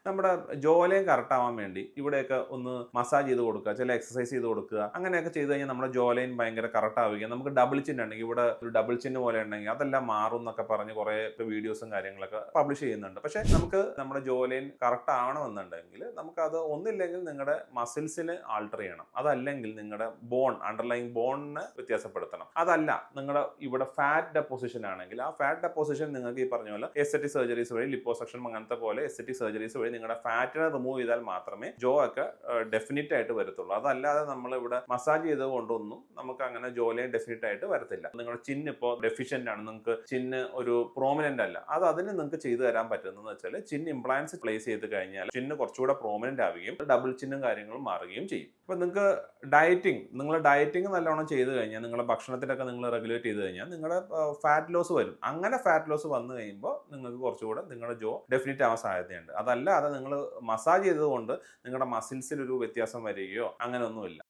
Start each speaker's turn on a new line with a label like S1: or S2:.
S1: നമ്മുടെ ജോലയും കറക്റ്റ് ആവാൻ വേണ്ടി ഇവിടെയൊക്കെ ഒന്ന് മസാജ് ചെയ്ത് കൊടുക്കുക, ചില എക്സസൈസ് ചെയ്ത് കൊടുക്കുക, അങ്ങനെയൊക്കെ ചെയ്ത് കഴിഞ്ഞാൽ നമ്മുടെ ജോലൈൻ ഭയങ്കര കറക്റ്റ് ആവുകയും നമുക്ക് ഡബിൾ ചിൻ ഉണ്ടെങ്കിൽ ഇവിടെ ഒരു ഡബിൾ ചിൻ പോലെ ഉണ്ടെങ്കിൽ അതെല്ലാം മാറും എന്നൊക്കെ പറഞ്ഞ് കുറെ വീഡിയോസും കാര്യങ്ങളൊക്കെ പബ്ലിഷ് ചെയ്യുന്നുണ്ട്. പക്ഷെ നമുക്ക് നമ്മുടെ ജോലൈൻ കറക്റ്റ് ആവണമെന്നുണ്ടെങ്കിൽ നമുക്കത് ഒന്നില്ലെങ്കിൽ നിങ്ങളുടെ മസിൽസിന് ആൾട്ടർ ചെയ്യണം, അതല്ലെങ്കിൽ നിങ്ങളുടെ അണ്ടർലൈൻ ബോണിനെ വ്യത്യാസപ്പെടുത്തണം. അതല്ല നിങ്ങളുടെ ഇവിടെ ഫാറ്റ് ഡെപ്പോസിഷൻ ആണെങ്കിൽ ആ ഫാറ്റ് ഡെപ്പോസിഷൻ നിങ്ങൾക്ക് ഈ പറഞ്ഞ പോലെ എസ്തെറ്റിക് സർജറീസ് വഴി, ലിപ്പോസക്ഷൻ അങ്ങനത്തെ പോലെ എസ്തെറ്റിക് സർജറീസ് വഴി നിങ്ങളുടെ ഫാറ്റിനെ റിമൂവ് ചെയ്താൽ മാത്രമേ ജോ ഒക്കെ ഡെഫിനിറ്റ് ആയിട്ട് വരത്തുള്ളൂ. അതല്ലാതെ നമ്മൾ ഇവിടെ മസാജ് ചെയ്തത് കൊണ്ടൊന്നും നമുക്ക് അങ്ങനെ ജോലൈൻ ഡെഫിനിറ്റ് ആയിട്ട് വരത്തില്ല. നിങ്ങളുടെ ചിൻ ഇപ്പോൾ ഡെഫിഷ്യന്റ് ആണ്, നിങ്ങൾക്ക് ചിന്ന് ഒരു പ്രോമിനന്റ് അല്ല, അതിന് നിങ്ങൾക്ക് ചെയ്തു തരാൻ പറ്റുന്നതെന്ന് വെച്ചാൽ ചിൻ ഇംപ്ലാന്റ്സ് പ്ലേസ് ചെയ്ത് കഴിഞ്ഞാൽ ചിന്ന് കുറച്ചുകൂടെ പ്രോമിനന്റ് ആവുകയും ഡബിൾ ചിന്നും കാര്യങ്ങളും മാറുകയും ചെയ്യും. അപ്പൊ നിങ്ങൾക്ക് ഡയറ്റിംഗ് നല്ലോണം ചെയ്ത് കഴിഞ്ഞാൽ, നിങ്ങളുടെ ഭക്ഷണത്തിലൊക്കെ നിങ്ങൾ റെഗുലേറ്റ് ചെയ്ത് കഴിഞ്ഞാൽ നിങ്ങളുടെ ഫാറ്റ് ലോസ് വരും. അങ്ങനെ ഫാറ്റ് ലോസ് വന്നു കഴിയുമ്പോൾ നിങ്ങൾക്ക് കുറച്ചുകൂടെ നിങ്ങളുടെ ജോ ഡെഫിനിറ്റ് ആവാൻ സാധ്യതയുണ്ട്. അതല്ലാതെ നിങ്ങൾ മസാജ് ചെയ്തത് കൊണ്ട് നിങ്ങളുടെ മസിൽസിൽ ഒരു വ്യത്യാസം വരികയോ അങ്ങനെ ഒന്നുമില്ല.